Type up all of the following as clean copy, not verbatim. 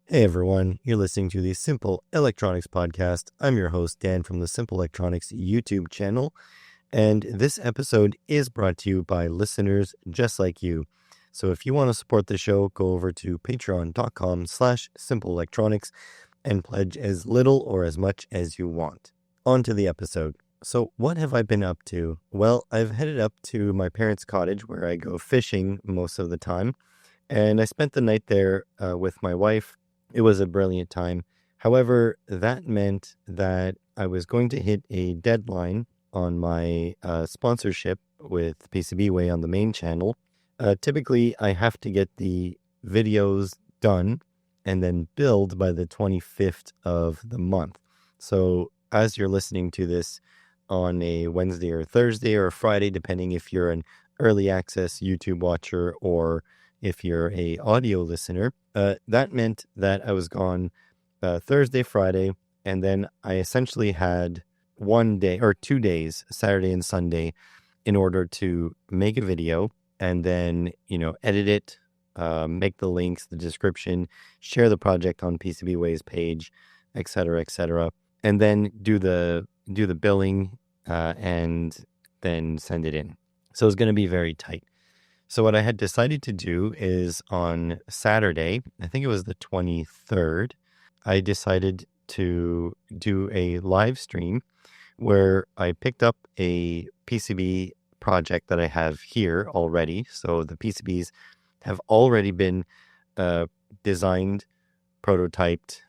Hey everyone, you're listening to the Simple Electronics Podcast. I'm your host, Dan, from the Simple Electronics YouTube channel, and this episode is brought to you by listeners just like you. So if you want to support the show, go over to patreon.com/simpleelectronics and pledge as little or as much as you want. On to the episode. So what have I been up to? Well, I've headed up to my parents' cottage where I go fishing most of the time, and I spent the night there with my wife. It was a brilliant time. However, that meant that I was going to hit a deadline on my sponsorship with PCBWay on the main channel. Typically, I have to get the videos done and then billed by the 25th of the month. So as you're listening to this on a Wednesday or Thursday or a Friday, depending if you're an early access YouTube watcher or if you're a audio listener, that meant that I was gone Thursday, Friday, and then I essentially had 1 day or 2 days, Saturday and Sunday, in order to make a video and then, edit it, make the links, the description, share the project on PCBWay's page, etc., and then do the billing and then send it in. So it's going to be very tight. So what I had decided to do is on Saturday, I think it was the 23rd, I decided to do a live stream where I picked up a PCB project that I have here already. So the PCBs have already been designed, prototyped,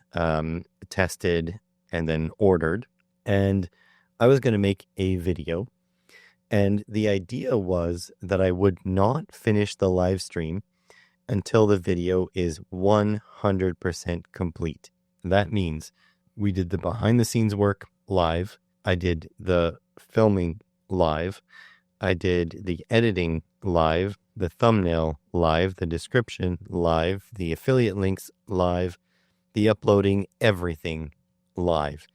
tested, and then ordered. And I was going to make a video. And the idea was that I would not finish the live stream until the video is 100% complete. That means we did the behind the scenes work live. I did the filming live. I did the editing live, the thumbnail live, the description live, the affiliate links live, the uploading, everything live.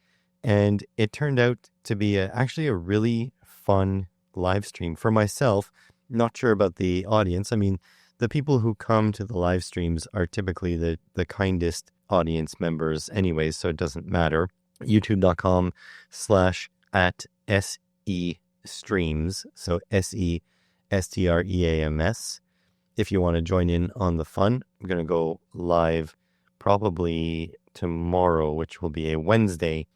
And it turned out to be actually a really fun live stream for myself. Not sure about the audience. I mean, the people who come to the live streams are typically the kindest audience members anyways, so it doesn't matter. youtube.com/@SE-streams, so SESTREAMS. If you want to join in on the fun, I'm going to go live probably tomorrow, which will be a Wednesday.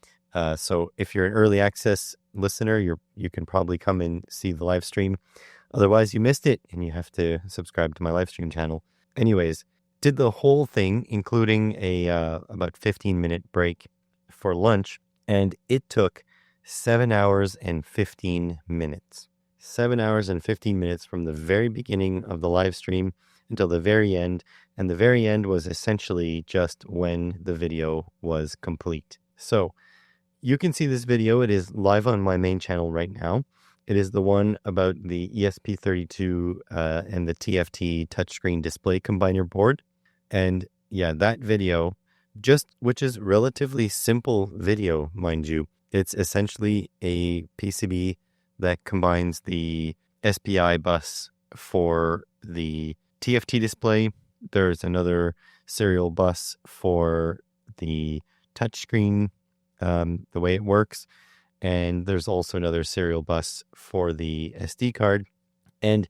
So if you're an early access listener, you can probably come and see the live stream. Otherwise, you missed it and you have to subscribe to my live stream channel. Anyways, did the whole thing, including a about 15-minute break for lunch, and it took 7 hours and 15 minutes. 7 hours and 15 minutes from the very beginning of the live stream until the very end, and the very end was essentially just when the video was complete. So you can see this video. It is live on my main channel right now. It is the one about the ESP32 and the TFT touchscreen display combiner board. And yeah, that video, which is relatively simple video, mind you. It's essentially a PCB that combines the SPI bus for the TFT display. There's another serial bus for the touchscreen, the way it works, and there's also another serial bus for the SD card. And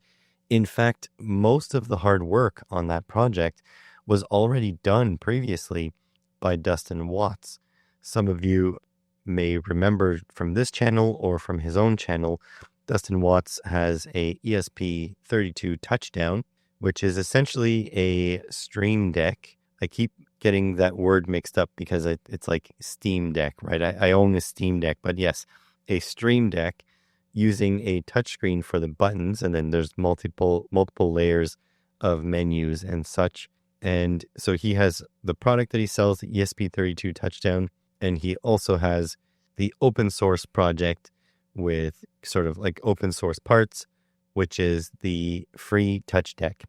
in fact, most of the hard work on that project was already done previously by Dustin Watts. Some of you may remember from this channel or from his own channel, Dustin Watts has a ESP32 touchdown, which is essentially a stream deck. I keep getting that word mixed up because it's like Steam Deck, right? I own a Steam Deck, but yes, a stream deck using a touchscreen for the buttons, and then there's multiple layers of menus and such. And so he has the product that he sells, the ESP32 touchdown, and he also has the open source project with sort of like open source parts, which is the free touch deck.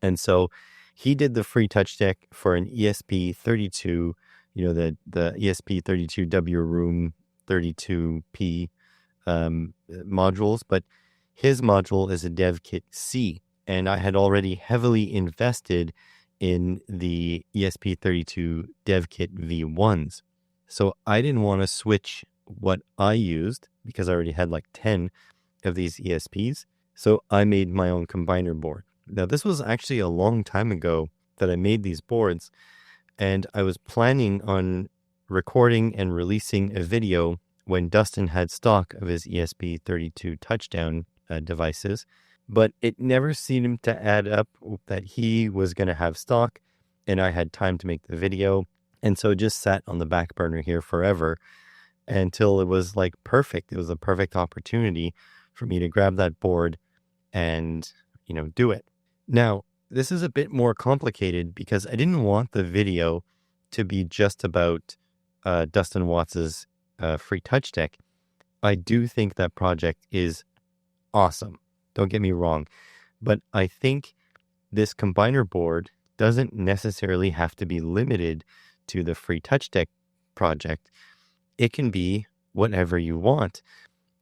And so he did the free touch deck for an ESP32, the ESP32W Room 32P modules, but his module is a dev kit C. And I had already heavily invested in the ESP32 Dev Kit V1s. So I didn't want to switch what I used because I already had like 10 of these ESPs. So I made my own combiner board. Now, this was actually a long time ago that I made these boards, and I was planning on recording and releasing a video when Dustin had stock of his ESP32 touchdown devices, but it never seemed to add up that he was going to have stock and I had time to make the video. And so it just sat on the back burner here forever until it was like perfect. It was a perfect opportunity for me to grab that board and, do it. Now, this is a bit more complicated because I didn't want the video to be just about Dustin Watts's free touch deck. I do think that project is awesome. Don't get me wrong. But I think this combiner board doesn't necessarily have to be limited to the free touch deck project. It can be whatever you want.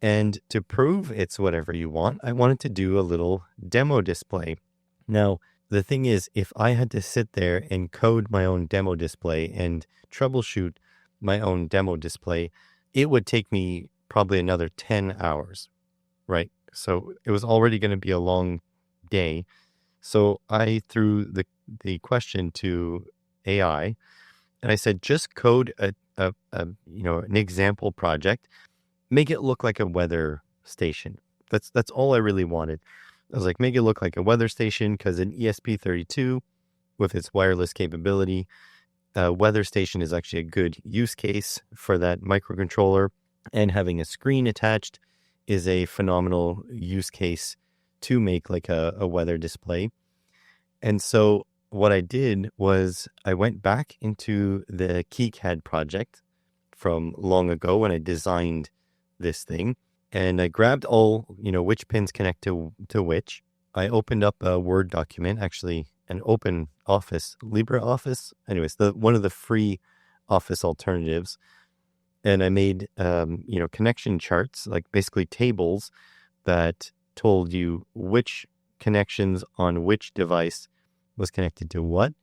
And to prove it's whatever you want, I wanted to do a little demo display. Now, the thing is, if I had to sit there and code my own demo display and troubleshoot my own demo display, it would take me probably another 10 hours, right? So it was already going to be a long day. So I threw the question to AI and I said, just code an example project, make it look like a weather station. That's all I really wanted. I was like, make it look like a weather station, because an ESP32 with its wireless capability, weather station is actually a good use case for that microcontroller, and having a screen attached is a phenomenal use case to make like a weather display. And so what I did was I went back into the KiCad project from long ago when I designed this thing, and I grabbed all, which pins connect to which. I opened up a Word document, actually an open Office, LibreOffice. Anyways, one of the free Office alternatives. And I made, connection charts, like basically tables that told you which connections on which device was connected to what.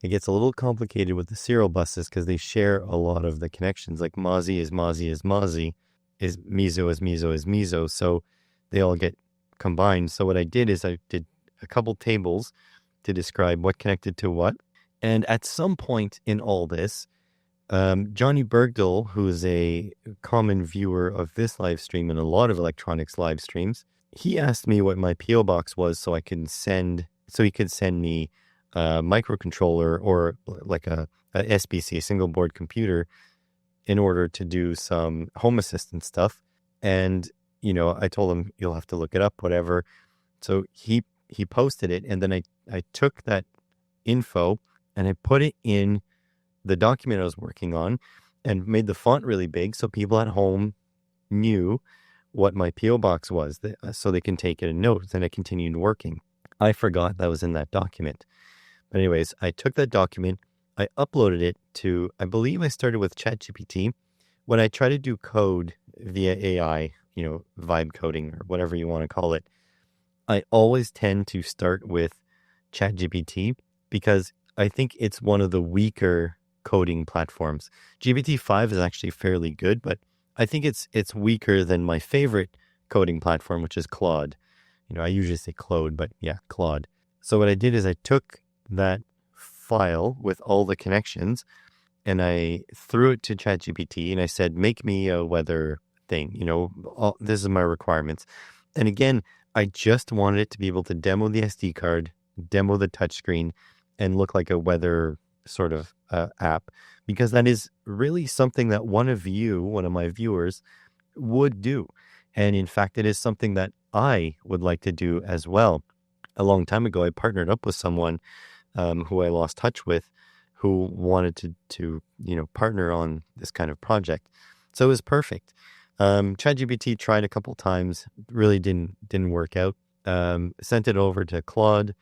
It gets a little complicated with the serial buses because they share a lot of the connections, like Mozzie is Mozzie is Mozzie, is Mizo is Mizo is Mizo. So they all get combined. So what I did is I did a couple tables to describe what connected to what. And at some point in all this, Johnny Bergdahl, who is a common viewer of this live stream and a lot of electronics live streams, he asked me what my PO box was so he could send me a microcontroller or like a SBC, a single board computer, in order to do some Home Assistant stuff. And, I told him, you'll have to look it up, whatever. So he posted it. And then I took that info and I put it in the document I was working on and made the font really big so people at home knew what my PO box was, so they can take it in notes. And I continued working. I forgot that was in that document. But anyways, I took that document, I uploaded it to, I believe I started with ChatGPT. When I try to do code via AI, vibe coding or whatever you want to call it, I always tend to start with ChatGPT because I think it's one of the weaker coding platforms. GPT-5 is actually fairly good, but I think it's weaker than my favorite coding platform, which is Claude. I usually say Claude, but yeah, Claude. So what I did is I took that file with all the connections and I threw it to ChatGPT and I said, make me a weather thing. This is my requirements. And again, I just wanted it to be able to demo the SD card, demo the touchscreen, and look like a weather sort of app, because that is really something that one of my viewers would do. And in fact, it is something that I would like to do as well. A long time ago, I partnered up with someone who I lost touch with, who wanted to partner on this kind of project. So it was perfect. ChatGPT tried a couple times, really didn't work out. Sent it over to Claude.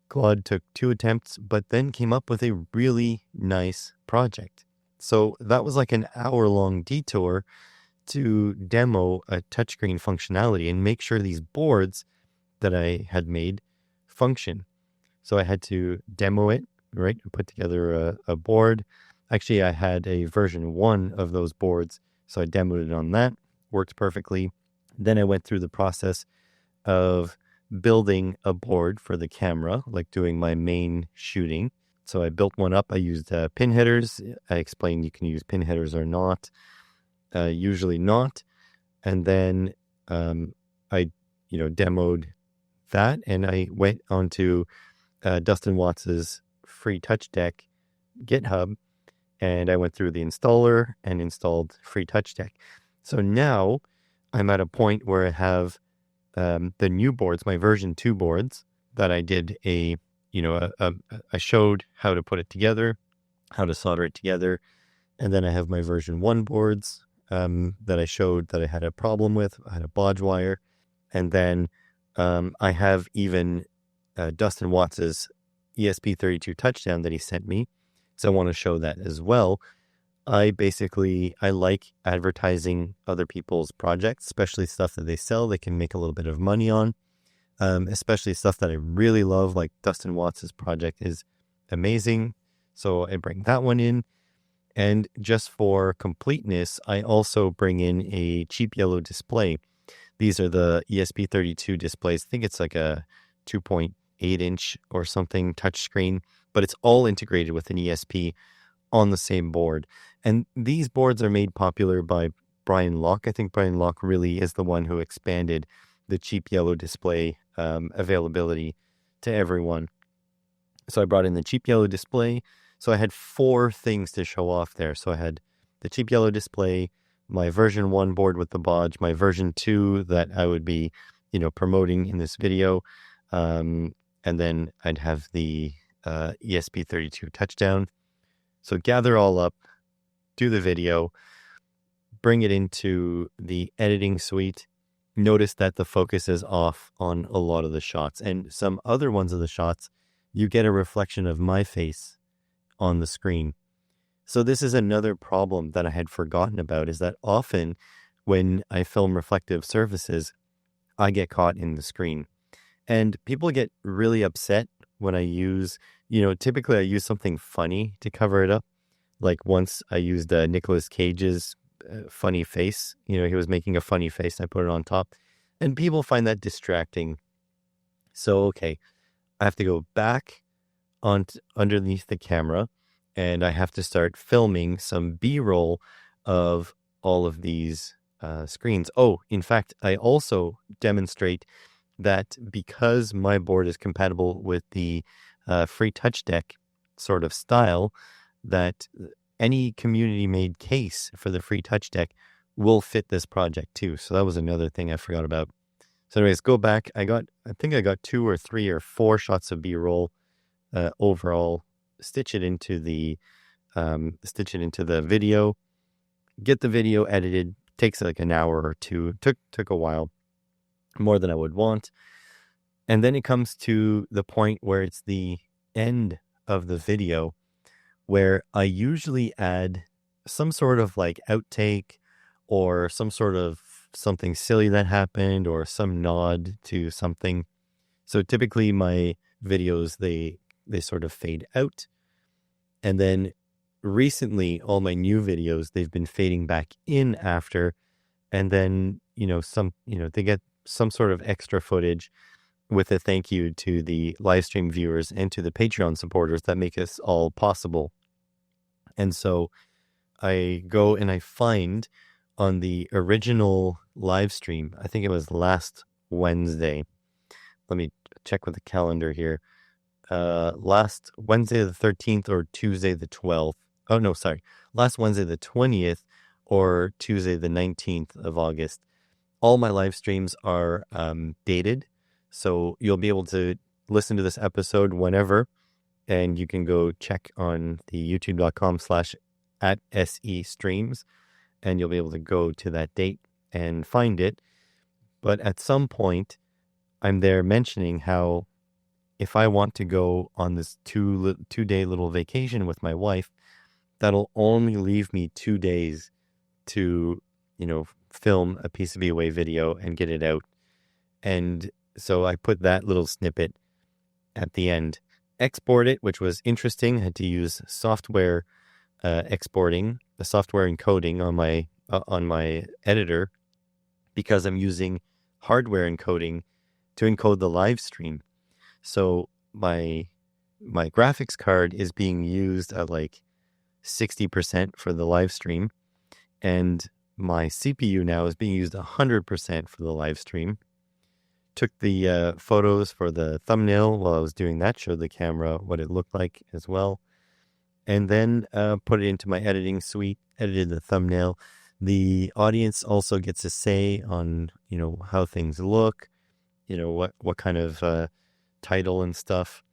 Claude took 2 attempts, but then came up with a really nice project. So that was like an hour-long detour to demo a touchscreen functionality and make sure these boards that I had made function. So I had to demo it right? I put together a board. Actually, I had a version 1 of those boards, so I demoed it on that. Worked perfectly. Then I went through the process of building a board for the camera, like doing my main shooting. So I built one up. I used pin headers. I explained you can use pin headers or not. Usually not. And then I, demoed that, and I went onto Dustin Watts's free touch deck GitHub, and I went through the installer and installed free touch deck. So now I'm at a point where I have the new boards, my version 2 boards that I did I showed how to put it together, how to solder it together. And then I have my version 1 boards that I showed that I had a problem with. I had a bodge wire. And then I have even Dustin Watts's ESP32 touchdown that he sent me. So I want to show that as well. I like advertising other people's projects, especially stuff that they sell, they can make a little bit of money on, especially stuff that I really love, like Dustin Watts's project is amazing. So I bring that one in. And just for completeness, I also bring in a cheap yellow display. These are the ESP32 displays. I think it's like a 2.8 inch or something touchscreen, but it's all integrated with an ESP on the same board. And these boards are made popular by Brian Locke. I think Brian Locke really is the one who expanded the cheap yellow display availability to everyone. So I brought in the cheap yellow display. So I had 4 things to show off there. So I had the cheap yellow display, my version 1 board with the bodge, my version 2 that I would be, promoting in this video. And then I'd have the ESP32 touchdown. So gather all up, do the video, bring it into the editing suite. Notice that the focus is off on a lot of the shots, and some other ones of the shots, you get a reflection of my face on the screen. So this is another problem that I had forgotten about, is that often when I film reflective surfaces, I get caught in the screen. And people get really upset when I use, typically I use something funny to cover it up. Like once I used Nicolas Cage's funny face. He was making a funny face. I put it on top. And people find that distracting. So, okay, I have to go back underneath the camera, and I have to start filming some B-roll of all of these screens. Oh, in fact, I also demonstrate that because my board is compatible with the free touch deck sort of style, that any community-made case for the free touch deck will fit this project too. So that was another thing I forgot about. So anyways, go back. I think I got 2 or 3 or 4 shots of B-roll overall. Stitch it into the video. Get the video edited. Takes like an hour or 2. Took a while, more than I would want. And then it comes to the point where it's the end of the video, where I usually add some sort of like outtake or some sort of something silly that happened or some nod to something. So typically my videos, they sort of fade out. And then recently, all my new videos, they've been fading back in after. And then, they get some sort of extra footage with a thank you to the live stream viewers and to the Patreon supporters that make this all possible. And so I go and I find on the original live stream, I think it was last Wednesday. Let me check with the calendar here. Last Wednesday the 13th or Tuesday the 12th. Oh, no, sorry. Last Wednesday the 20th or Tuesday the 19th of August. All my live streams are dated. So you'll be able to listen to this episode whenever. And you can go check on the youtube.com/@SE streams, and you'll be able to go to that date and find it. But at some point, I'm there mentioning how if I want to go on this 2-day little vacation with my wife, that'll only leave me 2 days to, film a PCBWay video and get it out. And so I put that little snippet at the end. export it, which was interesting. I had to use software exporting, the software encoding on my editor, because I'm using hardware encoding to encode the live stream. So my graphics card is being used at like 60% for the live stream, and my CPU now is being used 100% for the live stream. Took the photos for the thumbnail while I was doing that, showed the camera what it looked like as well, and then put it into my editing suite, edited the thumbnail. The audience also gets a say on, how things look, what kind of title and stuff.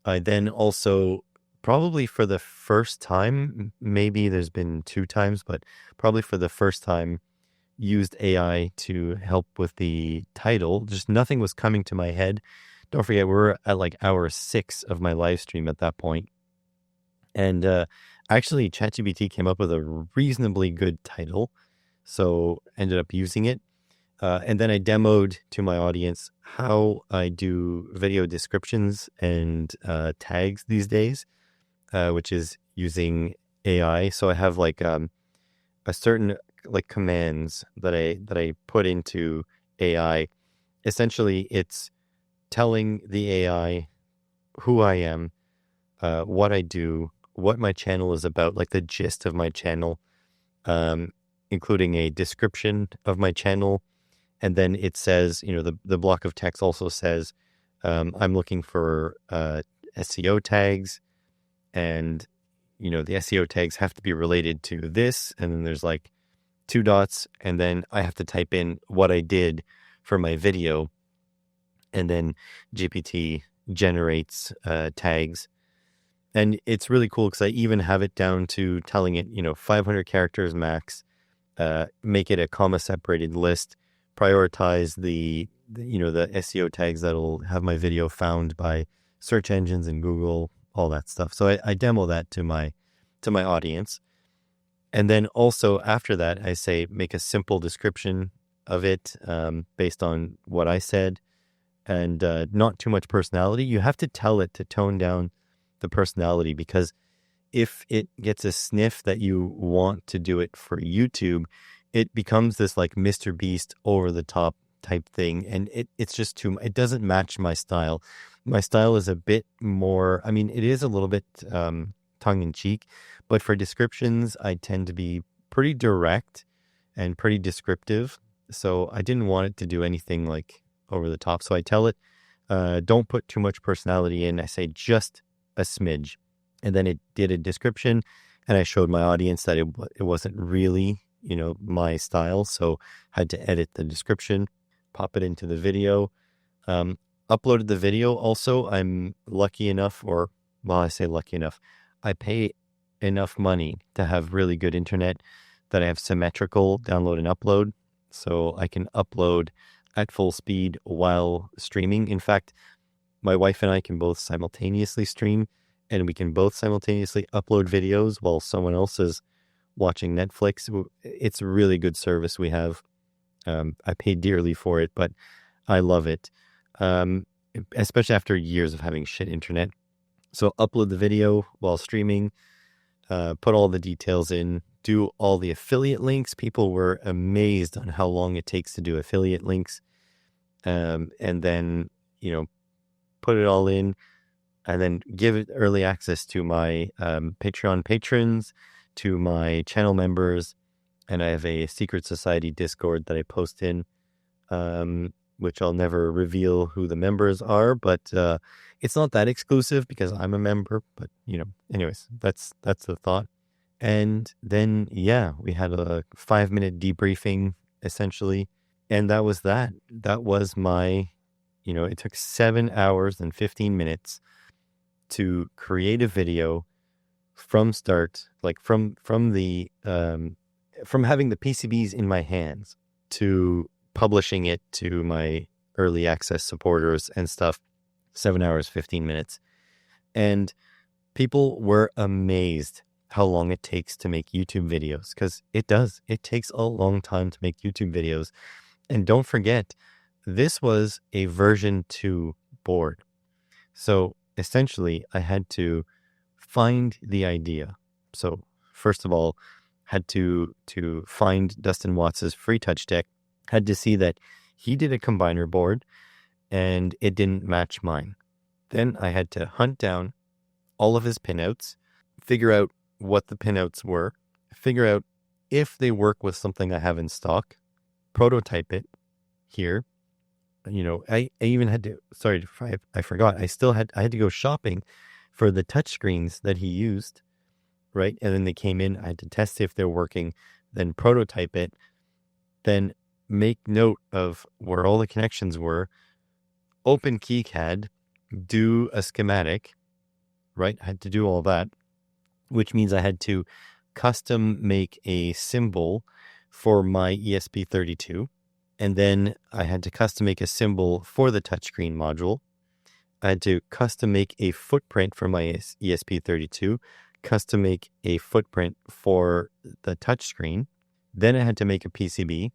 I then also, probably for the first time, maybe there's been 2 times, but probably for the first time, used AI to help with the title. Just nothing was coming to my head. Don't forget, we're at like hour 6 of my live stream at that point. And actually, ChatGPT came up with a reasonably good title, so ended up using it. And then I demoed to my audience how I do video descriptions and tags these days, which is using AI. So I have like a certain like commands that I put into AI. Essentially, it's telling the AI who I am, what I do, what my channel is about, like the gist of my channel, including a description of my channel. And then it says, the block of text also says, I'm looking for SEO tags, and, the SEO tags have to be related to this. And then there's like 2 dots, and then I have to type in what I did for my video. And then GPT generates tags. And it's really cool because I even have it down to telling it, 500 characters max, make it a comma separated list, prioritize the SEO tags that'll have my video found by search engines and Google, all that stuff. So I demo that to my audience. And then also after that, I say, make a simple description of it based on what I said, and not too much personality. You have to tell it to tone down the personality, because if it gets a sniff that you want to do it for YouTube, it becomes this like Mr. Beast over the top type thing. And it's just it doesn't match my style. My style is a bit more, it is a little bit tongue in cheek, but for descriptions, I tend to be pretty direct and pretty descriptive. So I didn't want it to do anything like over the top. So I tell it, don't put too much personality in. I say just a smidge. And then it did a description, and I showed my audience that it wasn't really, my style. So I had to edit the description, pop it into the video, uploaded the video. Also, I'm lucky enough, I say lucky enough, I pay enough money to have really good internet that I have symmetrical download and upload. So I can upload at full speed while streaming. In fact, my wife and I can both simultaneously stream, and we can both simultaneously upload videos while someone else is watching Netflix. It's a really good service we have. I paid dearly for it, but I love it, especially after years of having shit internet. So upload the video while streaming, put all the details in, do all the affiliate links. People were amazed on how long it takes to do affiliate links. And then, put it all in, and then give it early access to my Patreon patrons, to my channel members. And I have a secret society Discord that I post in, which I'll never reveal who the members are, but it's not that exclusive because I'm a member. But, anyways, that's the thought. And then, we had a 5-minute debriefing, essentially. And that was that. That was my, it took 7 hours and 15 minutes to create a video from start, like from the from having the PCBs in my hands to publishing it to my early access supporters and stuff. 7 hours, 15 minutes. And people were amazed how long it takes to make YouTube videos, because it does. It takes a long time to make YouTube videos. And don't forget, this was a version 2 board. So essentially I had to find the idea. So first of all, had to find Dustin Watts's free touch deck, had to see that he did a combiner board and it didn't match mine. Then I had to hunt down all of his pinouts, figure out what the pinouts were, figure out if they work with something I have in stock, prototype it here. I even had to, sorry, I forgot. I had to go shopping for the touchscreens that he used, right? And then they came in, I had to test if they're working, then prototype it, then make note of where all the connections were, open KiCad, do a schematic, right? I had to do all that, which means I had to custom make a symbol for my ESP32. And then I had to custom make a symbol for the touchscreen module. I had to custom make a footprint for my ESP32, custom make a footprint for the touchscreen. Then I had to make a PCB,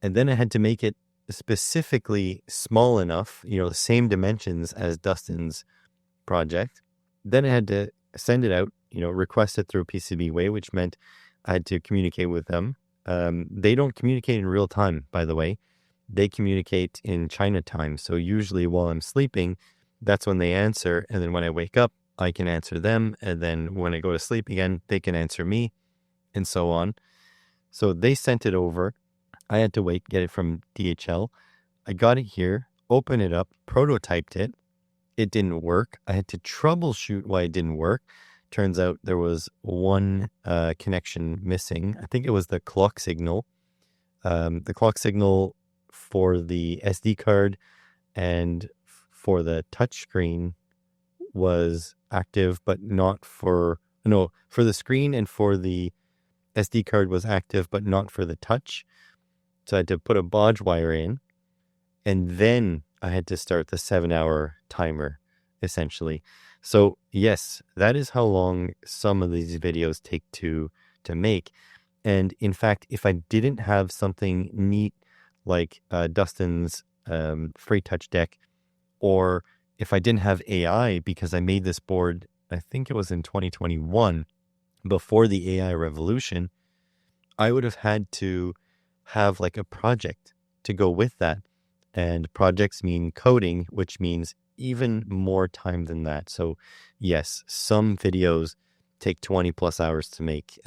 and then I had to make it specifically small enough, the same dimensions as Dustin's project. Then I had to send it out, request it through PCBWay, which meant I had to communicate with them. They don't communicate in real time, by the way. They communicate in China time. So usually while I'm sleeping, that's when they answer. And then when I wake up, I can answer them. And then when I go to sleep again, they can answer me, and so on. So they sent it over. I had to wait, get it from DHL. I got it here, open it up, prototyped it. It didn't work. I had to troubleshoot why it didn't work. Turns out there was one connection missing. I think it was the clock signal. The clock signal for the SD card and for the touchscreen was active, but not for the screen, and for the SD card was active, but not for the touch. So I had to put a bodge wire in, and then I had to start the 7-hour timer, essentially. So yes, that is how long some of these videos take to make. And in fact, if I didn't have something neat like Dustin's free touch deck, or if I didn't have AI, because I made this board, I think it was in 2021, before the AI revolution, I would have had to have like a project to go with that. And projects mean coding, which means even more time than that. So yes, some videos take 20 plus hours to make.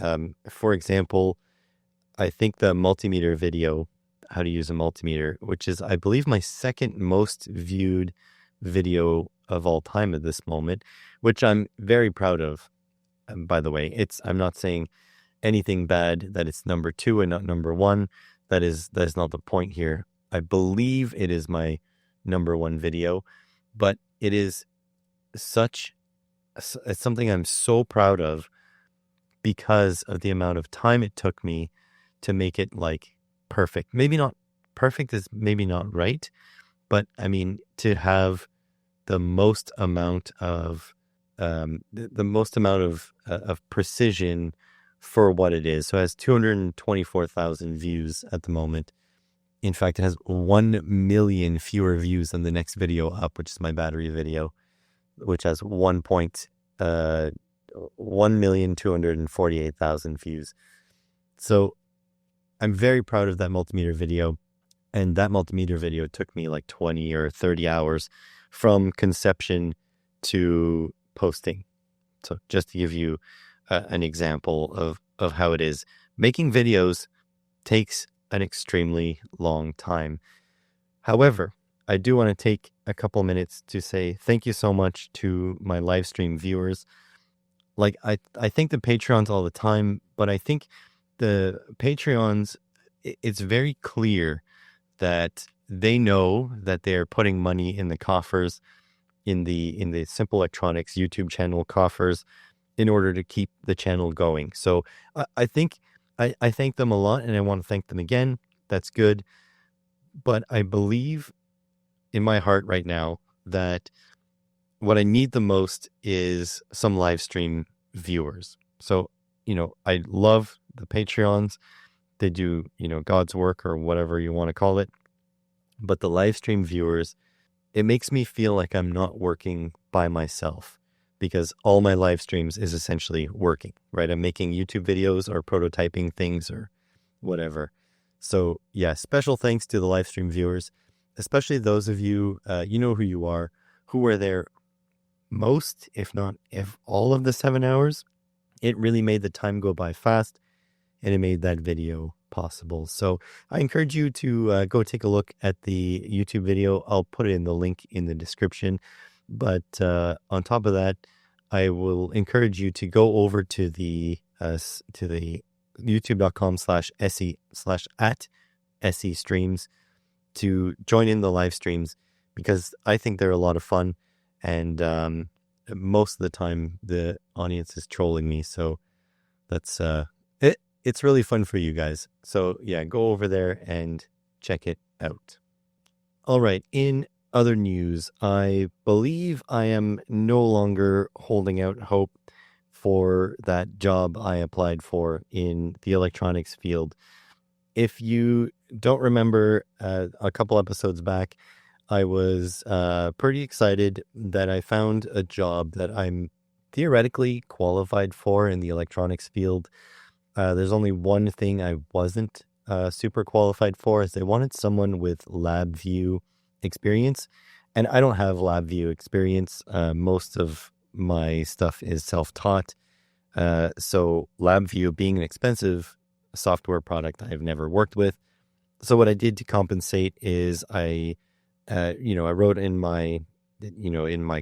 For example, I think the multimeter video, how to use a multimeter, which is, I believe, my second most viewed video of all time at this moment, which I'm very proud of. By the way, I'm not saying anything bad that it's number 2 and not number 1. That is not the point here. I believe it is my number 1 video, but it's something I'm so proud of because of the amount of time it took me to make it like perfect. Maybe not perfect is maybe not right, but I mean, to have the most amount of of precision for what it is. So it has 224,000 views at the moment. In fact, it has 1 million fewer views than the next video up, which is my battery video, which has 1,248,000 views. So I'm very proud of that multimeter video. And that multimeter video took me like 20 or 30 hours from conception to posting. So just to give you an example of how it is. Making videos takes an extremely long time. However, I do want to take a couple minutes to say thank you so much to my live stream viewers. Like I thank the Patreons all the time, but I think the Patreons, it's very clear that they know that they're putting money in the coffers, in the Simple Electronics YouTube channel coffers, in order to keep the channel going. So I think I thank them a lot, and I want to thank them again. That's good. But I believe in my heart right now that what I need the most is some live stream viewers. So, I love the Patreons. They do, God's work or whatever you want to call it. But the live stream viewers, it makes me feel like I'm not working by myself, because all my live streams is essentially working, right? I'm making YouTube videos or prototyping things or whatever. So yeah, special thanks to the live stream viewers, especially those of you, you know who you are, who were there most, if not if all of the 7 hours. It really made the time go by fast, and it made that video possible. So I encourage you to go take a look at the YouTube video. I'll put it in the link in the description. But on top of that, I will encourage you to go over to the youtube.com/SE/@SE streams to join in the live streams, because I think they're a lot of fun. And most of the time the audience is trolling me. So that's it's really fun for you guys. So yeah, go over there and check it out. All right. In other news, I believe I am no longer holding out hope for that job I applied for in the electronics field. If you don't remember, a couple episodes back, I was pretty excited that I found a job that I'm theoretically qualified for in the electronics field. There's only one thing I wasn't super qualified for, is they wanted someone with LabVIEW experience. And I don't have LabVIEW experience. Most of my stuff is self-taught. So LabVIEW being an expensive software product I've never worked with. So what I did to compensate is I wrote in my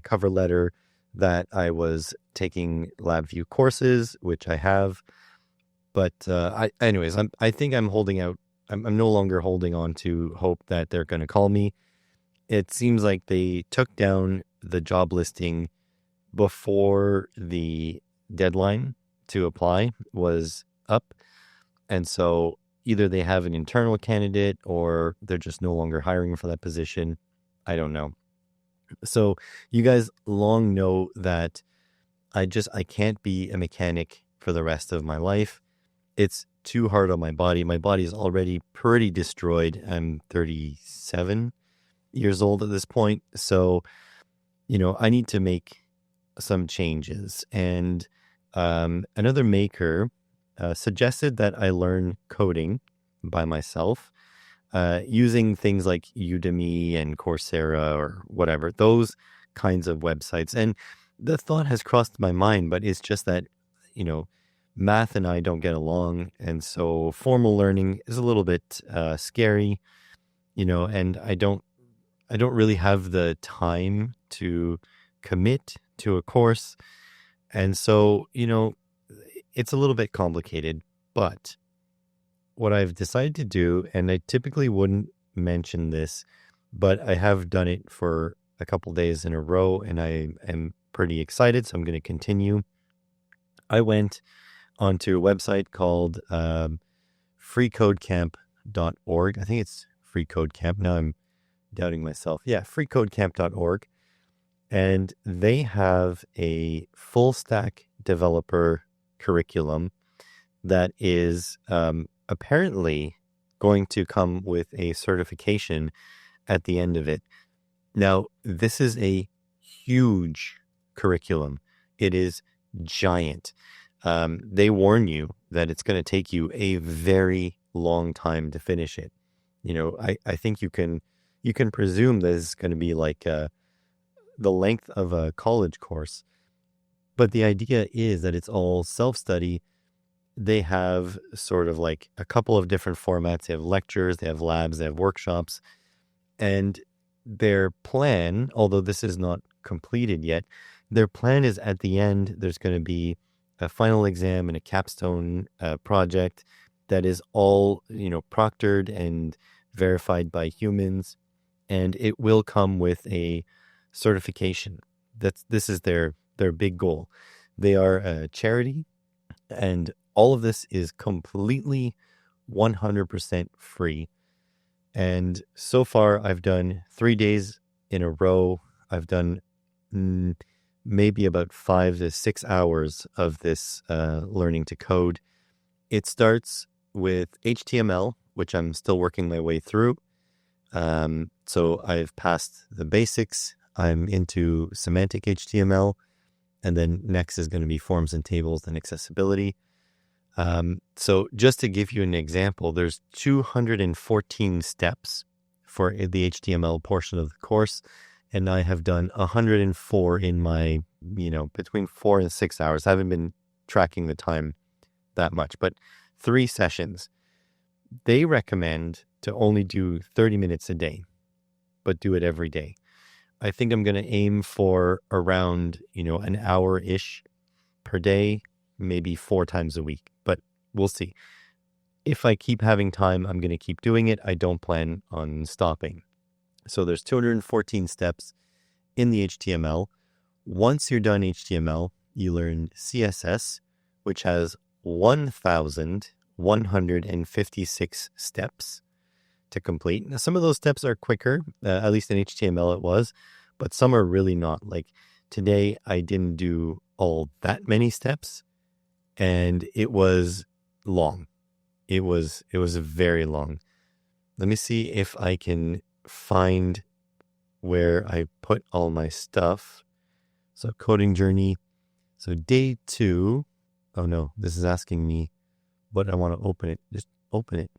cover letter that I was taking LabVIEW courses, which I have. But I think I'm holding out. I'm no longer holding on to hope that they're going to call me. It seems like they took down the job listing before the deadline to apply was up. And so either they have an internal candidate or they're just no longer hiring for that position. I don't know. So you guys long know that I can't be a mechanic for the rest of my life. It's too hard on my body. My body is already pretty destroyed. I'm 37 years old at this point. So, I need to make some changes. And another maker suggested that I learn coding by myself using things like Udemy and Coursera or whatever, those kinds of websites. And the thought has crossed my mind, but it's just that, math and I don't get along. And so formal learning is a little bit scary, and I don't really have the time to commit to a course. And so, it's a little bit complicated. But what I've decided to do, and I typically wouldn't mention this, but I have done it for a couple days in a row, and I am pretty excited, so I'm going to continue. I went onto a website called freecodecamp.org. I think it's freecodecamp. Now I'm doubting myself. Yeah, freecodecamp.org. And they have a full stack developer curriculum that is apparently going to come with a certification at the end of it. Now, this is a huge curriculum. It is giant. They warn you that it's going to take you a very long time to finish it. I think you can presume that it's going to be like the length of a college course. But the idea is that it's all self-study. They have sort of like a couple of different formats. They have lectures, they have labs, they have workshops. And their plan, although this is not completed yet, their plan is at the end, there's going to be a final exam and a capstone project that is all, proctored and verified by humans. And it will come with a certification. This is their big goal. They are a charity, and all of this is completely 100% free. And so far, I've done 3 days in a row. I've done maybe about 5 to 6 hours of this learning to code. It starts with HTML, which I'm still working my way through. So I've passed the basics. I'm into semantic HTML, and then next is going to be forms and tables and accessibility. So just to give you an example, there's 214 steps for the HTML portion of the course, and I have done 104 in my, between 4 and 6 hours. I haven't been tracking the time that much, but 3 sessions. They recommend to only do 30 minutes a day, but do it every day. I think I'm going to aim for around, an hour-ish per day, maybe 4 times a week, but we'll see. If I keep having time, I'm going to keep doing it. I don't plan on stopping. So there's 214 steps in the HTML. Once you're done HTML, you learn CSS, which has 1,156 steps to complete. Now, some of those steps are quicker, at least in HTML it was, but some are really not. Like today, I didn't do all that many steps, and it was long. It was very long. Let me see if I can find where I put all my stuff. So coding journey. So day 2. Oh no, this is asking me what I want to open it. Just open it.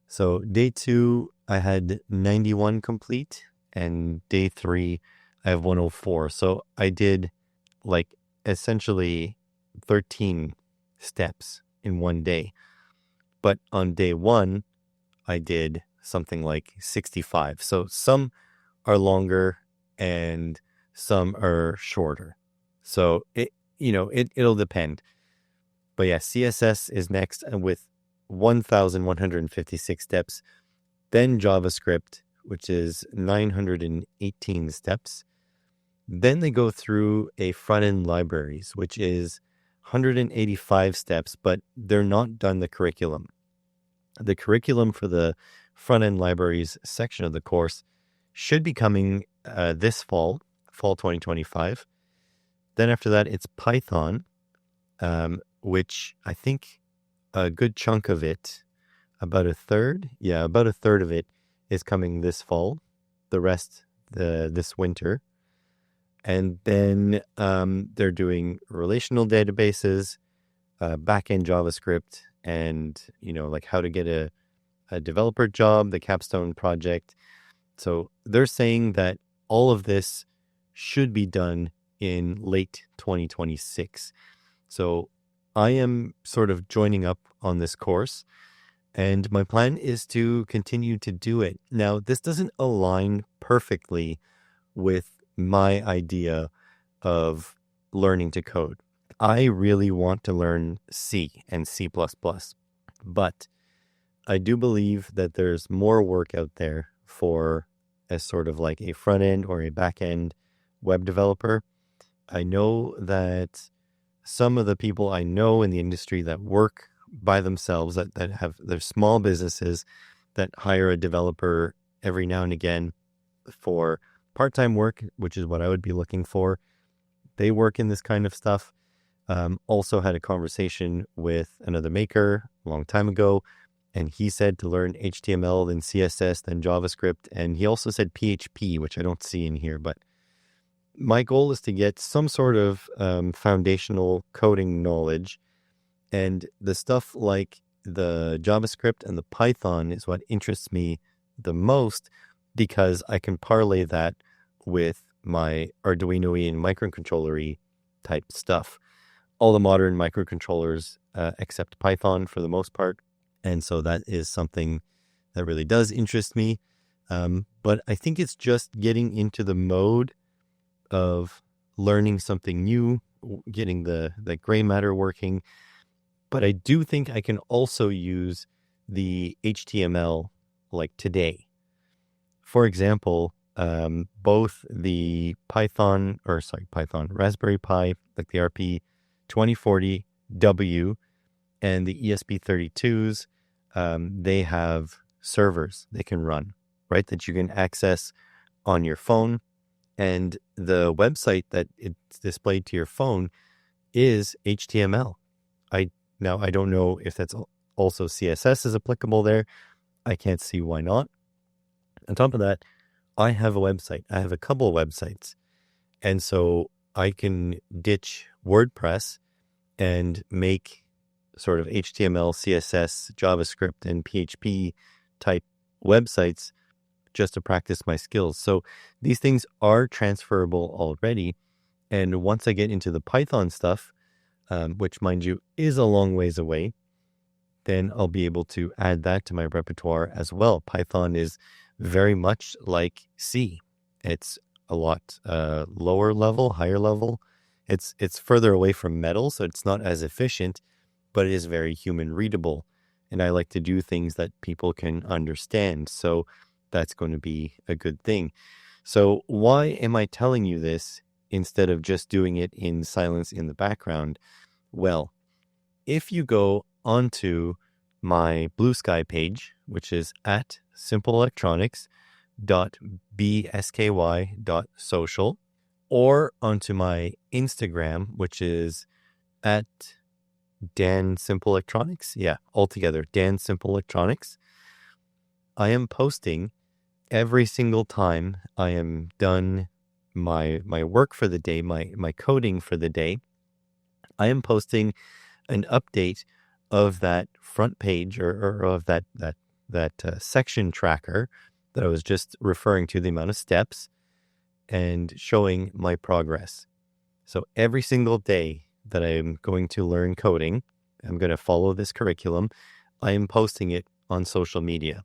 So day 2, I had 91 complete, and day 3, I have 104. So I did like essentially 13 steps in one day. But on day 1, I did something like 65. So some are longer and some are shorter. So it'll depend. But yeah, CSS is next with 1,156 steps. Then JavaScript, which is 918 steps. Then they go through a front-end libraries, which is 185 steps, but they're not done the curriculum. The curriculum for the front-end libraries section of the course should be coming this fall 2025. Then after that, it's Python, which I think a good chunk of it, about a third of it is coming this fall. The rest this winter. And then they're doing relational databases, back-end JavaScript, and, like how to get a developer job, the capstone project. So they're saying that all of this should be done in late 2026. So I am sort of joining up on this course, and my plan is to continue to do it. Now, this doesn't align perfectly with my idea of learning to code. I really want to learn C and C++, but I do believe that there's more work out there for as sort of like a front end or a back end web developer. I know that some of the people I know in the industry that work by themselves, that have their small businesses that hire a developer every now and again for part-time work, which is what I would be looking for. They work in this kind of stuff. Also had a conversation with another maker a long time ago, and he said to learn HTML, then CSS, then JavaScript, and he also said PHP, which I don't see in here, but my goal is to get some sort of foundational coding knowledge, and the stuff like the JavaScript and the Python is what interests me the most, because I can parlay that with my Arduino-y and microcontroller-y type stuff. All the modern microcontrollers accept Python for the most part, and so that is something that really does interest me. But I think it's just getting into the mode of learning something new, getting the gray matter working. But I do think I can also use the HTML like today. For example, both the Raspberry Pi, like the RP2040W and the ESP32s, they have servers they can run, right, that you can access on your phone. And the website that it's displayed to your phone is HTML. Now, I don't know if that's also CSS is applicable there. I can't see why not. On top of that, I have a website. I have a couple of websites. And so I can ditch WordPress and make sort of HTML, CSS, JavaScript, and PHP type websites just to practice my skills. So these things are transferable already. And once I get into the Python stuff, which mind you is a long ways away, then I'll be able to add that to my repertoire as well. Python is very much like C. It's a lot lower level, higher level. It's further away from Metal, so it's not as efficient, but it is very human readable. And I like to do things that people can understand. So that's going to be a good thing. So why am I telling you this instead of just doing it in silence in the background? Well, if you go onto my Blue Sky page, which is at simpleelectronics.bsky.social, or onto my Instagram, which is at Dan Simple Electronics. Yeah, altogether, Dan Simple Electronics. I am posting every single time I am done my work for the day, my coding for the day. I am posting an update of that front page or of that section tracker that I was just referring to, the amount of steps, and showing my progress. So every single day that I am going to learn coding, I'm going to follow this curriculum, I am posting it on social media.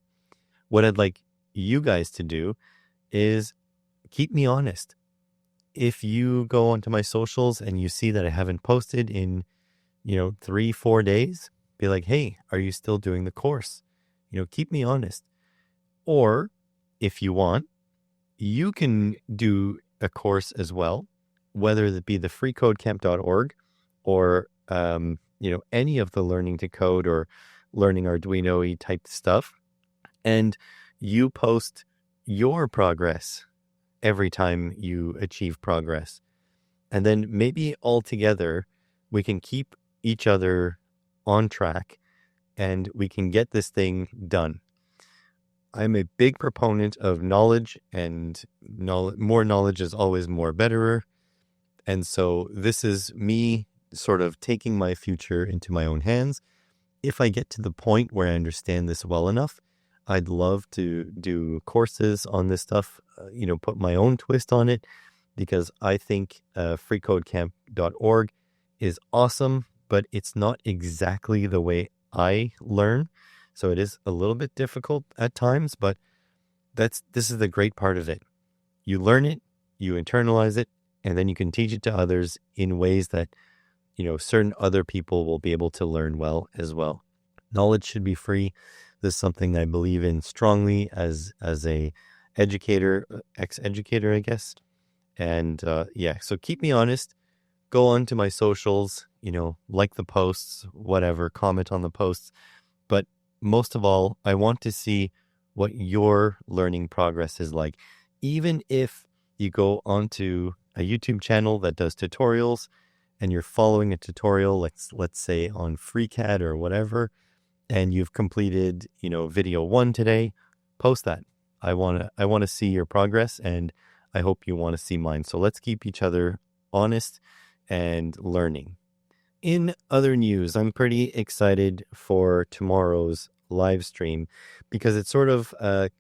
What I'd like you guys to do is keep me honest. If you go onto my socials and you see that I haven't posted in 3-4 days, be like, hey, are you still doing the course? Keep me honest. Or if you want, you can do a course as well, whether it be the freecodecamp.org or, any of the learning to code or learning Arduino-y type stuff. And you post your progress every time you achieve progress. And then maybe all together, we can keep each other on track and we can get this thing done. I'm a big proponent of knowledge, and more knowledge is always more betterer. And so this is me sort of taking my future into my own hands. If I get to the point where I understand this well enough, I'd love to do courses on this stuff, put my own twist on it, because I think freecodecamp.org is awesome, but it's not exactly the way I learn. So it is a little bit difficult at times, but this is the great part of it. You learn it, you internalize it, and then you can teach it to others in ways that, certain other people will be able to learn well as well. Knowledge should be free. This is something I believe in strongly as a educator, ex-educator, I guess. And so keep me honest. Go on to my socials, like the posts, whatever, comment on the posts. But most of all, I want to see what your learning progress is like. Even if you go onto a YouTube channel that does tutorials and you're following a tutorial, let's say on FreeCAD or whatever, and you've completed, video 1 today, post that. I want to see your progress, and I hope you want to see mine. So let's keep each other honest and learning. In other news, I'm pretty excited for tomorrow's live stream because it's sort of a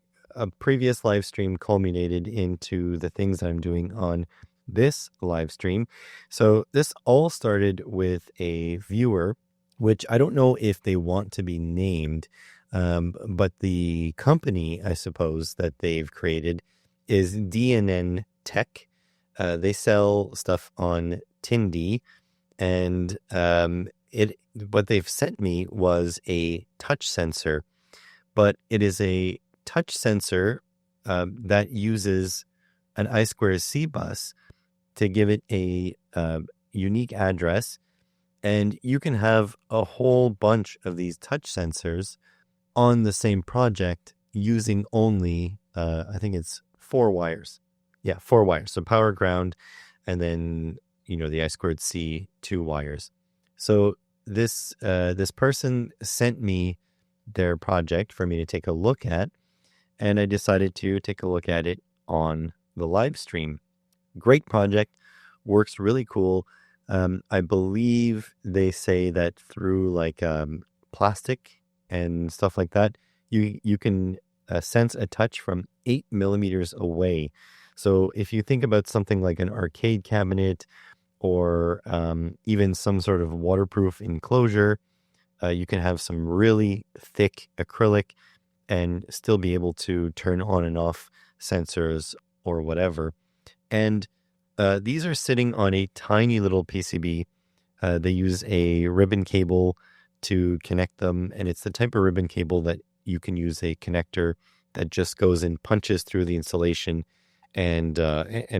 previous live stream culminated into the things I'm doing on this live stream. So this all started with a viewer, which I don't know if they want to be named, but the company, I suppose, that they've created is DNN Tech. They sell stuff on Tindy, and what they've sent me was a touch sensor, but it is a touch sensor that uses an I2C bus to give it a unique address. And you can have a whole bunch of these touch sensors on the same project using only, I think it's 4 wires. Yeah, 4 wires. So power, ground, and then, the I2C 2 wires. So this person sent me their project for me to take a look at. and I decided to take a look at it on the live stream. Great project, works really cool. I believe they say that through like plastic and stuff like that, you can sense a touch from 8 millimeters away. So if you think about something like an arcade cabinet or even some sort of waterproof enclosure, you can have some really thick acrylic and still be able to turn on and off sensors or whatever. And these are sitting on a tiny little PCB. They use a ribbon cable to connect them, and it's the type of ribbon cable that you can use a connector that just goes and punches through the insulation and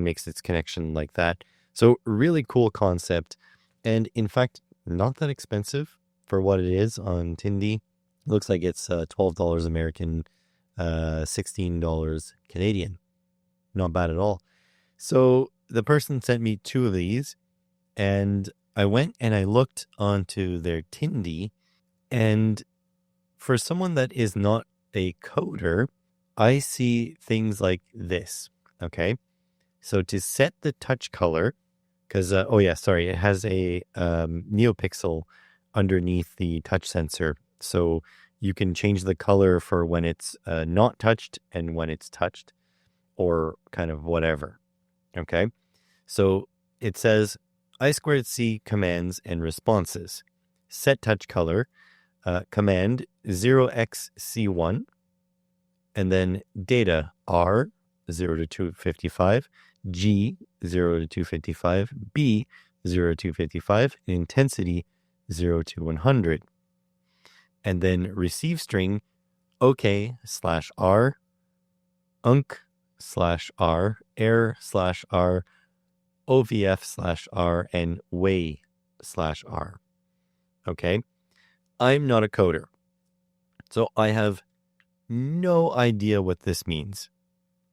makes its connection like that. So really cool concept, and in fact, not that expensive for what it is on Tindy. Looks like it's $12 American, $16 Canadian. Not bad at all. So the person sent me 2 of these, and I went and I looked onto their Tindy, and for someone that is not a coder, I see things like this. Okay, so to set the touch color, because it has a NeoPixel underneath the touch sensor, so you can change the color for when it's not touched and when it's touched, or kind of whatever. Okay, so it says I2C commands and responses. Set touch color, command 0xC1, and then data R 0 to 255, G 0 to 255, B 0 to 255, and intensity 0 to 100. And then receive string OK/R, UNC/R, error/R, OVF/R, and way/R. Okay. I'm not a coder, so I have no idea what this means.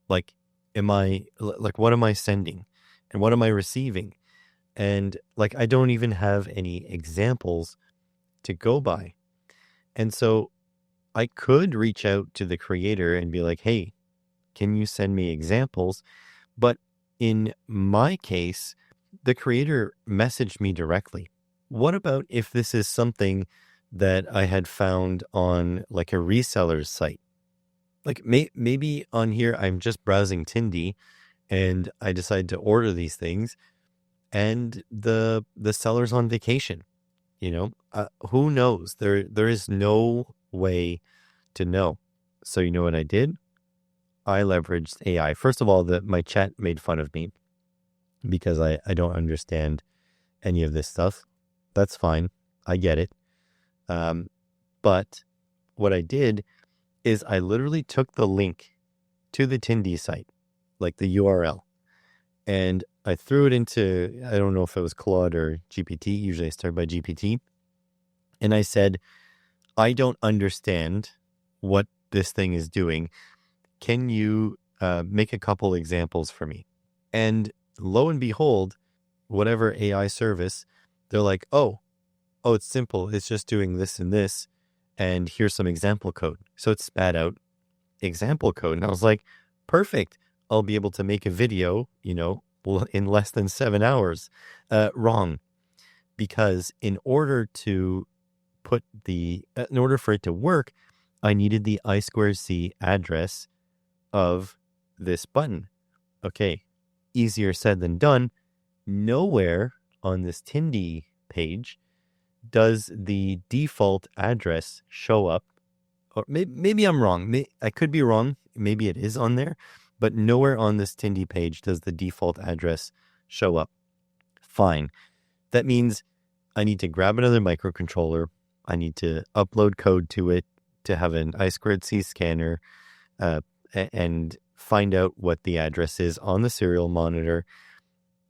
Like, what am I sending? And what am I receiving? And like, I don't even have any examples to go by. And so I could reach out to the creator and be like, hey, can you send me examples? But in my case, the creator messaged me directly. What about if this is something that I had found on like a reseller's site? Like maybe on here, I'm just browsing Tindy and I decide to order these things and the seller's on vacation, who knows? There is no way to know. So you know what I did? I leveraged AI. First of all, my chat made fun of me because I don't understand any of this stuff. That's fine. I get it. But what I did is I literally took the link to the Tindy site, like the URL, and I threw it into, I don't know if it was Claude or GPT. Usually I start by GPT. And I said, I don't understand what this thing is doing. Can you make a couple examples for me? And lo and behold, whatever AI service, they're like, oh, it's simple. It's just doing this and this. And here's some example code. So it spat out example code. And I was like, perfect. I'll be able to make a video, in less than 7 hours. Wrong. Because in order for it to work, I needed the I2C address of this button. Okay. Easier said than done. Nowhere on this Tindy page does the default address show up. Or maybe I'm wrong. I could be wrong. Maybe it is on there, but nowhere on this Tindy page does the default address show up. Fine. That means I need to grab another microcontroller. I need to upload code to it to have an I2C scanner and find out what the address is on the serial monitor.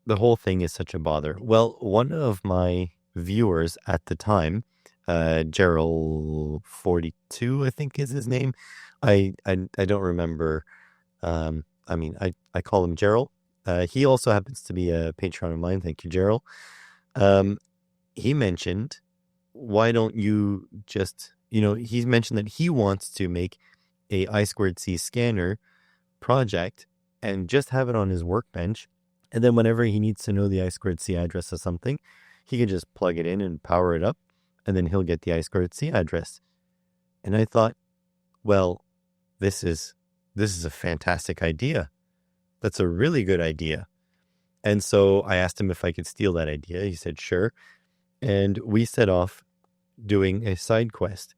The whole thing is such a bother. Well, one of my viewers at the time, Gerald42, I think is his name. I don't remember. I call him Gerald. He also happens to be a patron of mine. Thank you, Gerald. He mentioned, why don't you just, he's mentioned that he wants to make a I2C scanner project and just have it on his workbench. And then whenever he needs to know the I2C address of something, he can just plug it in and power it up, and then he'll get the I2C address. And I thought, well, this is a fantastic idea. That's a really good idea. And so I asked him if I could steal that idea. He said, sure. And we set off doing a side quest.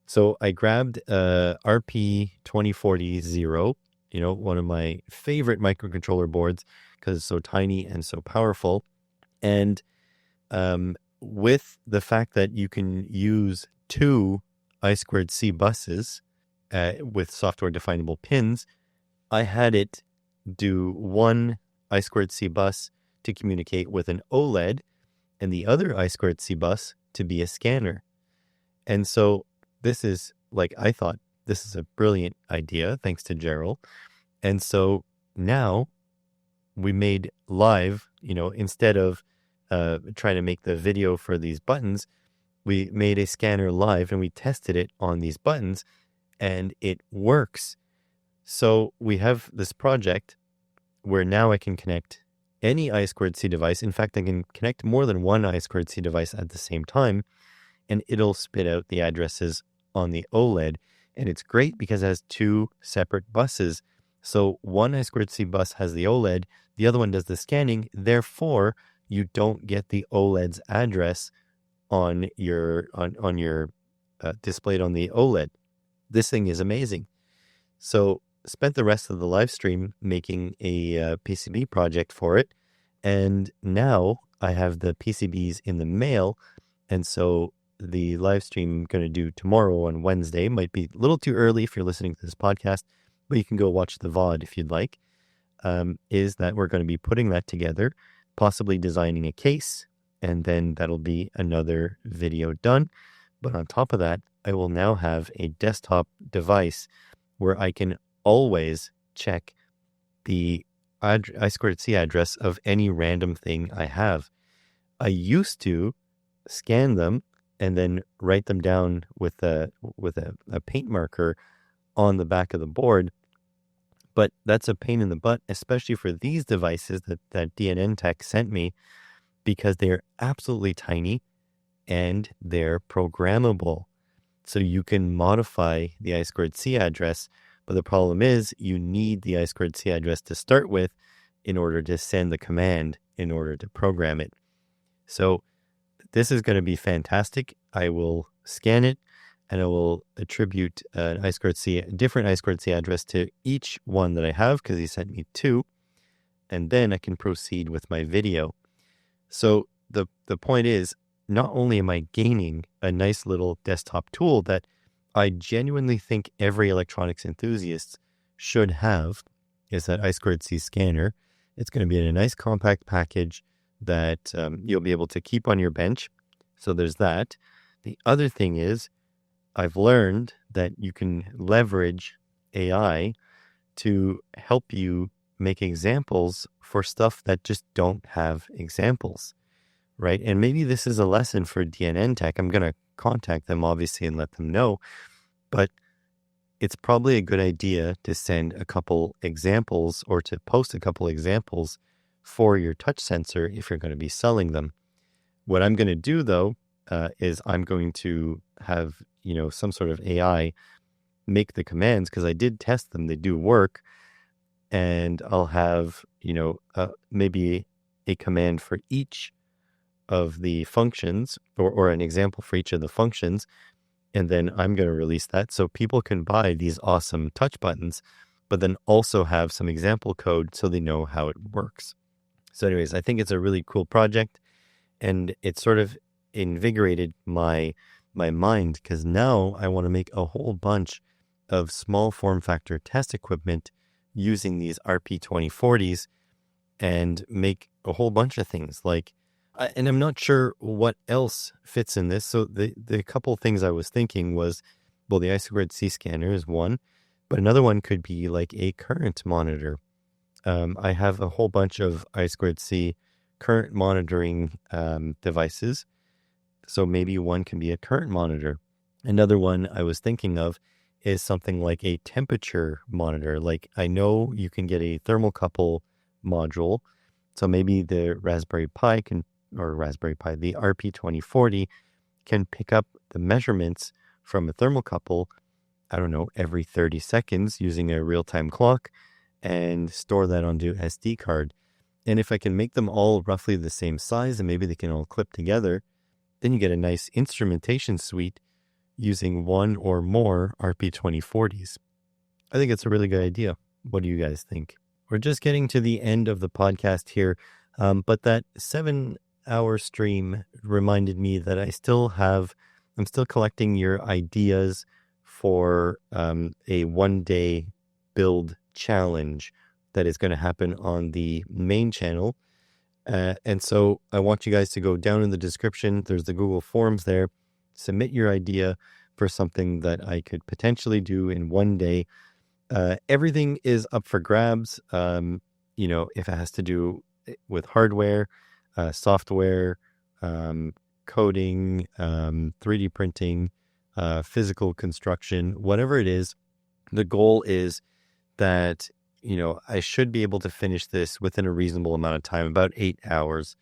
So I grabbed RP 2040, one of my favorite microcontroller boards because it's so tiny and so powerful. And with the fact that you can use 2 I2C buses with software definable pins, I had it do 1 I2C bus to communicate with an OLED and the other I2C bus to be a scanner. And so this is I thought this is a brilliant idea, thanks to Gerald. And so now we made live, instead of trying to make the video for these buttons, we made a scanner live and we tested it on these buttons and it works. So we have this project where now I can connect any I2C device. In fact, I can connect more than one I2C device at the same time, and it'll spit out the addresses on the OLED. And it's great because it has 2 separate buses. So one I2C bus has the OLED, the other one does the scanning. Therefore, you don't get the OLED's address on your displayed on the OLED. This thing is amazing. So spent the rest of the live stream making a PCB project for it. And now I have the PCBs in the mail. And so the live stream I'm going to do tomorrow on Wednesday might be a little too early if you're listening to this podcast, but you can go watch the VOD if you'd like, is that we're going to be putting that together, possibly designing a case, and then that'll be another video done. But on top of that, I will now have a desktop device where I can always check the I2C address of any random thing I have. I used to scan them and then write them down with a paint marker on the back of the board. But that's a pain in the butt, especially for these devices that DNN Tech sent me, because they're absolutely tiny and they're programmable. So you can modify the I2C address, but the problem is you need the I2C address to start with in order to send the command in order to program it. So this is going to be fantastic. I will scan it and I will attribute a different I2C address to each one that I have because he sent me 2. And then I can proceed with my video. So the point is, not only am I gaining a nice little desktop tool that I genuinely think every electronics enthusiast should have, is that I2C scanner. It's going to be in a nice compact package that you'll be able to keep on your bench. So there's that. The other thing is, I've learned that you can leverage AI to help you make examples for stuff that just don't have examples, right? And maybe this is a lesson for DNN Tech. I'm going to contact them, obviously, and let them know. But it's probably a good idea to send a couple examples or to post a couple examples for your touch sensor if you're going to be selling them. What I'm going to do, though, is I'm going to have, some sort of AI make the commands, because I did test them. They do work. And I'll have, maybe a command for each of the functions or an example for each of the functions. And then I'm going to release that so people can buy these awesome touch buttons, but then also have some example code so they know how it works. So anyways, I think it's a really cool project, and it sort of invigorated my mind, because now I want to make a whole bunch of small form factor test equipment using these RP2040s and make a whole bunch of things and I'm not sure what else fits in this. So the couple things I was thinking was, well, the I2C scanner is one, but another one could be like a current monitor. I have a whole bunch of I2C current monitoring devices. So maybe one can be a current monitor. Another one I was thinking of is something like a temperature monitor. Like I know you can get a thermocouple module. So maybe the Raspberry Pi the RP2040 can pick up the measurements from a thermocouple, I don't know, every 30 seconds using a real-time clock and store that onto SD card. And if I can make them all roughly the same size and maybe they can all clip together, then you get a nice instrumentation suite using one or more RP2040s. I think it's a really good idea. What do you guys think? We're just getting to the end of the podcast here, but that 7-hour stream reminded me that I'm still collecting your ideas for a one-day build challenge that is going to happen on the main channel. And so I want you guys to go down in the description. There's the Google Forms there. Submit your idea for something that I could potentially do in one day. Everything is up for grabs. If it has to do with hardware, software, coding, 3D printing, physical construction, whatever it is, the goal is that, I should be able to finish this within a reasonable amount of time. About 8 hours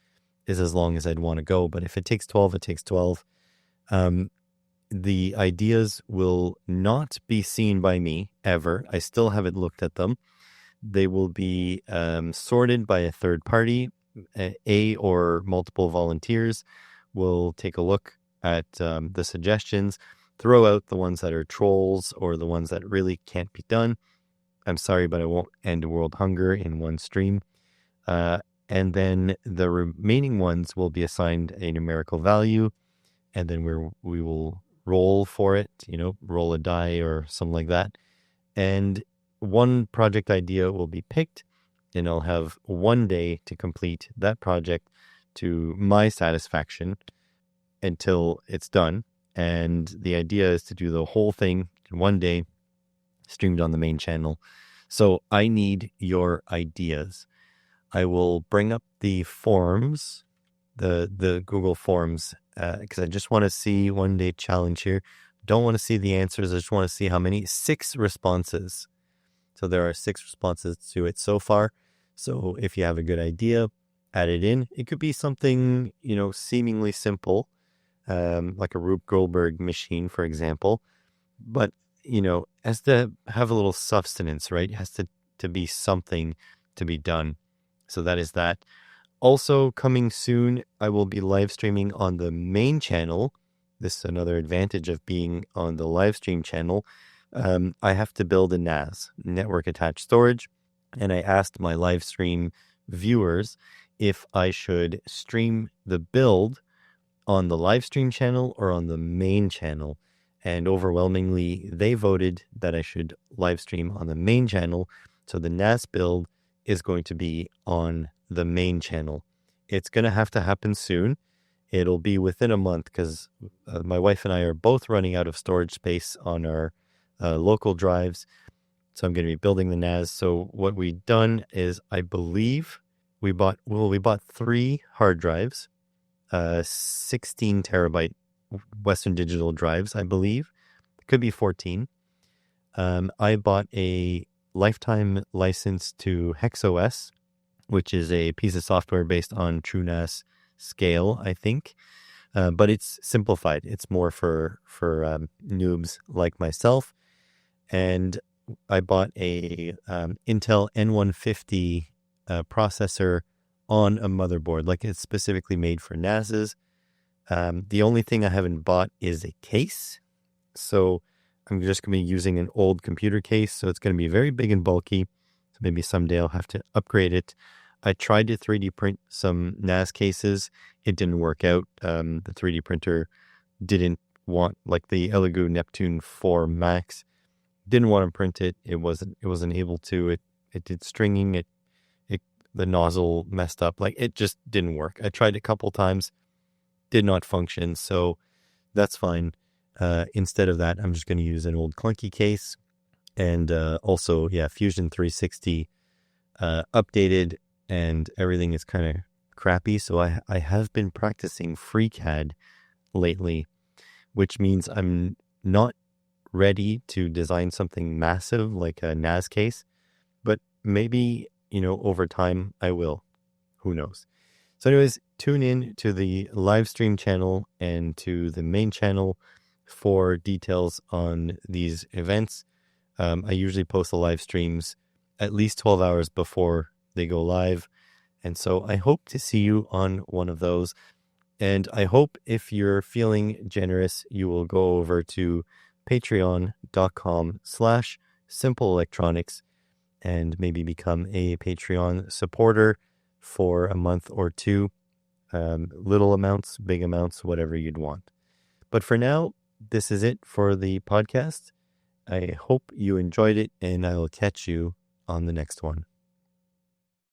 is as long as I'd want to go. But if it takes 12, it takes 12. The ideas will not be seen by me ever. I still haven't looked at them. They will be sorted by a third party. Or multiple volunteers will take a look at the suggestions, throw out the ones that are trolls or the ones that really can't be done. I'm sorry, but I won't end world hunger in one stream. And then the remaining ones will be assigned a numerical value, and then we will roll for it, roll a die or something like that. And one project idea will be picked, and I'll have one day to complete that project to my satisfaction until it's done. And the idea is to do the whole thing in one day, streamed on the main channel. So I need your ideas. I will bring up the forms, the Google Forms, because I just want to see one day challenge here. Don't want to see the answers. I just want to see how many. 6 responses. So there are 6 responses to it so far. So if you have a good idea, add it in. It could be something, seemingly simple, like a Rube Goldberg machine, for example. But, has to have a little substance, right? It has to be something to be done. So that is that. Also coming soon, I will be live streaming on the main channel. This is another advantage of being on the live stream channel. I have to build a NAS, network attached storage. And I asked my live stream viewers if I should stream the build on the live stream channel or on the main channel. And overwhelmingly, they voted that I should live stream on the main channel. So the NAS build is going to be on the main channel. It's going to have to happen soon. It'll be within a month because my wife and I are both running out of storage space on our local drives. So I'm going to be building the NAS. So what we've done is, I believe we bought 3 hard drives, 16 terabyte Western Digital drives, I believe. It could be 14. I bought a lifetime license to HexOS, which is a piece of software based on TrueNAS Scale, I think. But it's simplified. It's more for noobs like myself. And I bought a Intel N150 processor on a motherboard, like it's specifically made for NASs. The only thing I haven't bought is a case. So I'm just going to be using an old computer case. So it's going to be very big and bulky. So maybe someday I'll have to upgrade it. I tried to 3D print some NAS cases. It didn't work out. The 3D printer didn't want, like the Elegoo Neptune 4 Max, didn't want to print it. It wasn't able to. It did stringing. The nozzle messed up. Like it just didn't work. I tried a couple times, did not function. So that's fine. Instead of that, I'm just going to use an old clunky case. And also, Fusion 360 updated, and everything is kind of crappy. So I have been practicing FreeCAD lately, which means I'm not ready to design something massive like a NAS case, but maybe, over time I will. Who knows? So anyways, tune in to the live stream channel and to the main channel for details on these events. I usually post the live streams at least 12 hours before they go live. And so I hope to see you on one of those. And I hope if you're feeling generous, you will go over to patreon.com/simpleelectronics and maybe become a Patreon supporter for a month or two. Little amounts, big amounts, whatever you'd want. But for now, this is it for the podcast. I hope you enjoyed it, and I will catch you on the next one.